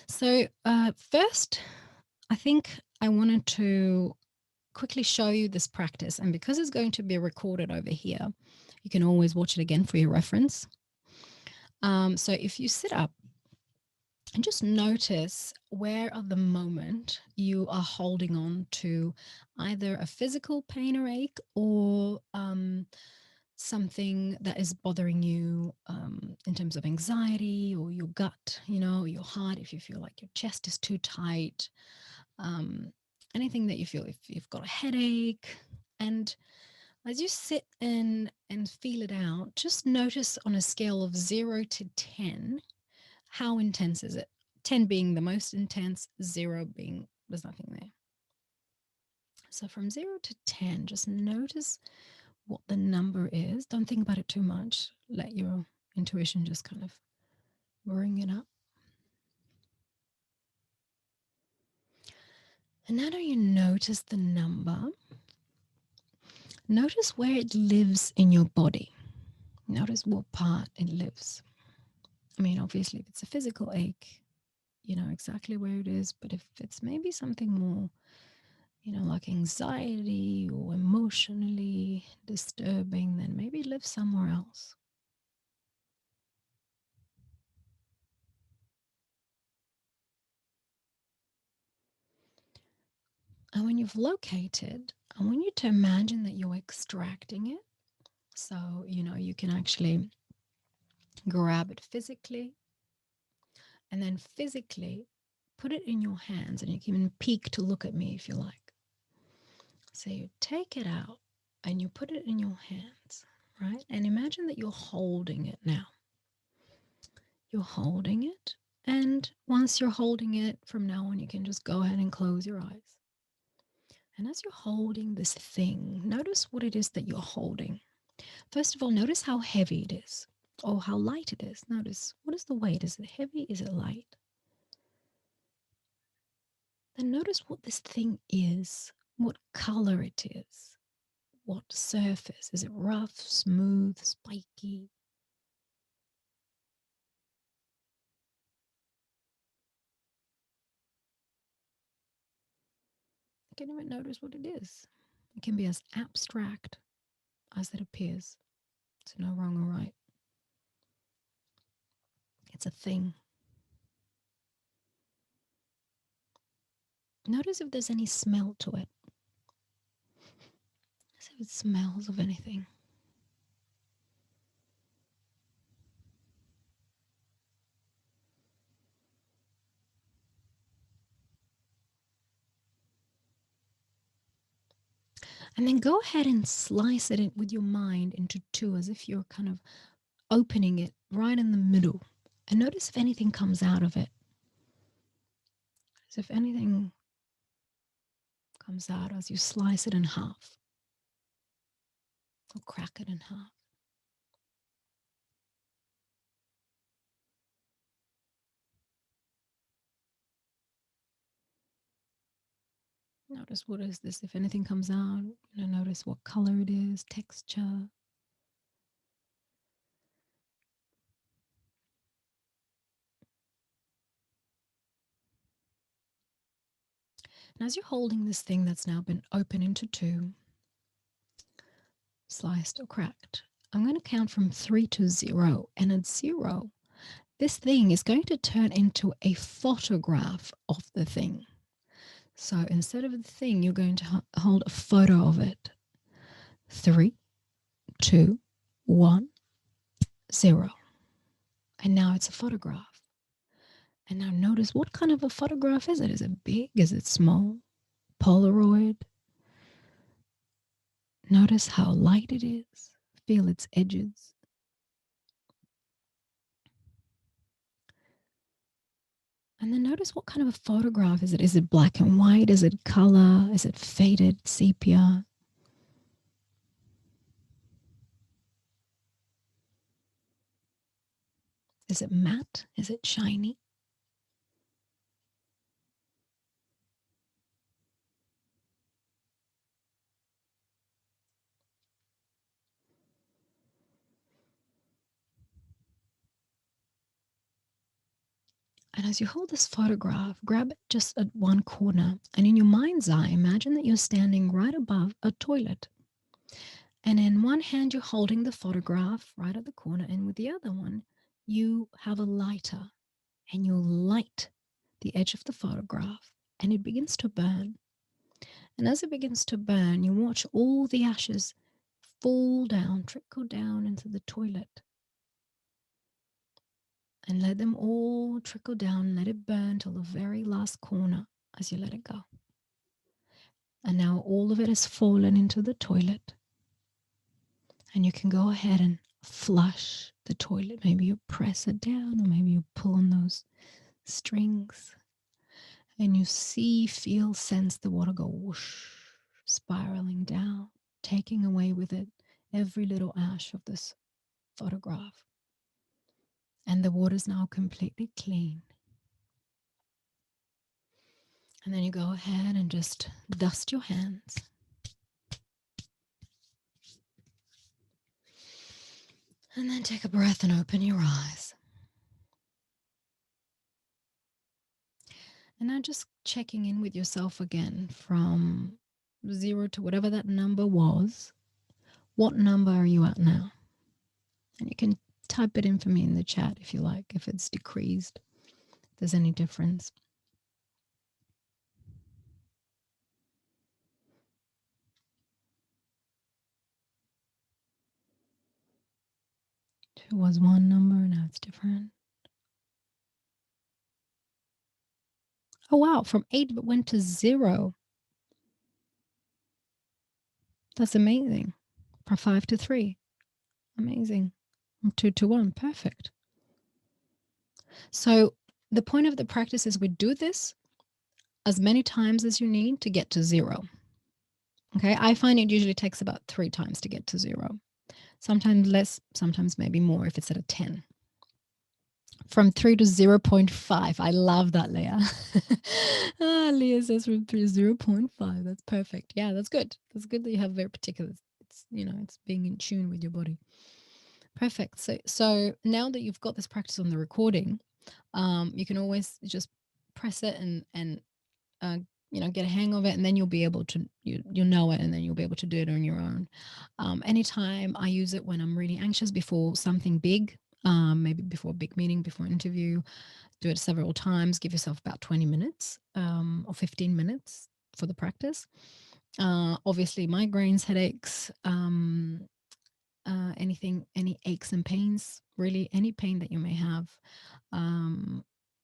So, first, I think I wanted to quickly show you this practice. And because it's going to be recorded over here, you can always watch it again for your reference. So, if you sit up and just notice where at the moment you are holding on to either a physical pain or ache or something that is bothering you in terms of anxiety or your gut, your heart, if you feel like your chest is too tight, um, anything that you feel, if you've got a headache. And as you sit in and feel it out, just notice on a scale of 0 to 10, how intense is it? 10 being the most intense, 0 being there's nothing there. So from 0 to 10, just notice what the number is. Don't think about it too much. Let your intuition just kind of bring it up. And now that you notice the number, notice where it lives in your body. Notice what part it lives. I mean, obviously, if it's a physical ache, you know exactly where it is. But if it's maybe something more, like anxiety or emotionally disturbing, then maybe it lives somewhere else. And when you've located, I want you to imagine that you're extracting it. So, you can actually grab it physically and then physically put it in your hands. And you can even peek to look at me if you like. So you take it out and you put it in your hands, right? And imagine that you're holding it now. You're holding it. And once you're holding it, from now on, you can just go ahead and close your eyes. And as you're holding this thing, notice what it is that you're holding. First of all, notice how heavy it is or how light it is. Notice, what is the weight? Is it heavy? Is it light? Then notice what this thing is, what color it is, what surface. Is it rough, smooth, spiky? You can even notice what it is. It can be as abstract as it appears. There's no wrong or right. It's a thing. Notice if there's any smell to it. See if it smells of anything. And then go ahead and slice it with your mind into two, as if you're kind of opening it right in the middle. And notice if anything comes out of it. As if anything comes out as you slice it in half or crack it in half. Notice what is this. If anything comes out, notice what color it is, texture. And as you're holding this thing that's now been open into two, sliced or cracked, I'm going to count from 3 to 0. And at 0, this thing is going to turn into a photograph of the thing. So instead of the thing, you're going to hold a photo of it. 3, 2, 1, 0. And now it's a photograph. And now notice, what kind of a photograph is it? Is it big? Is it small? Polaroid? Notice how light it is. Feel its edges. And then notice, what kind of a photograph is it? Is it black and white? Is it color? Is it faded sepia? Is it matte? Is it shiny? And as you hold this photograph, grab it just at one corner. And in your mind's eye, imagine that you're standing right above a toilet. And in one hand, you're holding the photograph right at the corner. And with the other one, you have a lighter and you light the edge of the photograph and it begins to burn. And as it begins to burn, you watch all the ashes fall down, trickle down into the toilet. And let them all trickle down, let it burn till the very last corner as you let it go. And now all of it has fallen into the toilet. And you can go ahead and flush the toilet. Maybe you press it down, or maybe you pull on those strings. And you see, feel, sense the water go whoosh, spiraling down, taking away with it every little ash of this photograph. And the water is now completely clean. And then you go ahead and just dust your hands. And then take a breath and open your eyes. And now just checking in with yourself again from 0 to whatever that number was. What number are you at now? And you can type it in for me in the chat if you like, if it's decreased, if there's any difference. It was one number, now it's different. Oh, wow. From 8, it went to 0. That's amazing. From 5 to 3. Amazing. From 2 to 1. Perfect. So the point of the practice is we do this as many times as you need to get to 0. Okay. I find it usually takes about 3 times to get to 0. Sometimes less, sometimes maybe more if it's at a 10. From 3 to 0.5. I love that, Leah. Leah says from 3 to 0.5. That's perfect. Yeah, that's good. That's good that you have very particular. It's, it's being in tune with your body. Perfect. So now that you've got this practice on the recording, you can always just press it and get a hang of it, and then you'll be able to you'll know it, and then you'll be able to do it on your own. Anytime I use it when I'm really anxious before something big, maybe before a big meeting, before an interview. Do it several times. Give yourself about 20 minutes or 15 minutes for the practice. Obviously, migraines, headaches, any aches and pains, really any pain that you may have.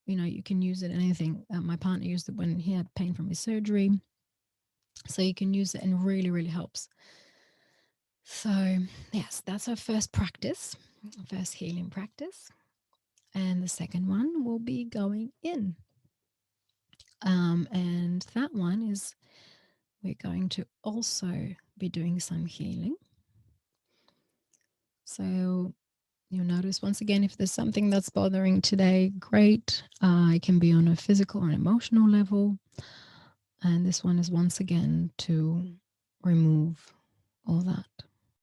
You can use it in anything. My partner used it when he had pain from his surgery. So you can use it and it really, really helps. So yes, that's our first practice, first healing practice. And the second one will be going in. And that one is we're going to also be doing some healing. So you'll notice once again, if there's something that's bothering today, great. It can be on a physical or an emotional level. And this one is once again to remove all that.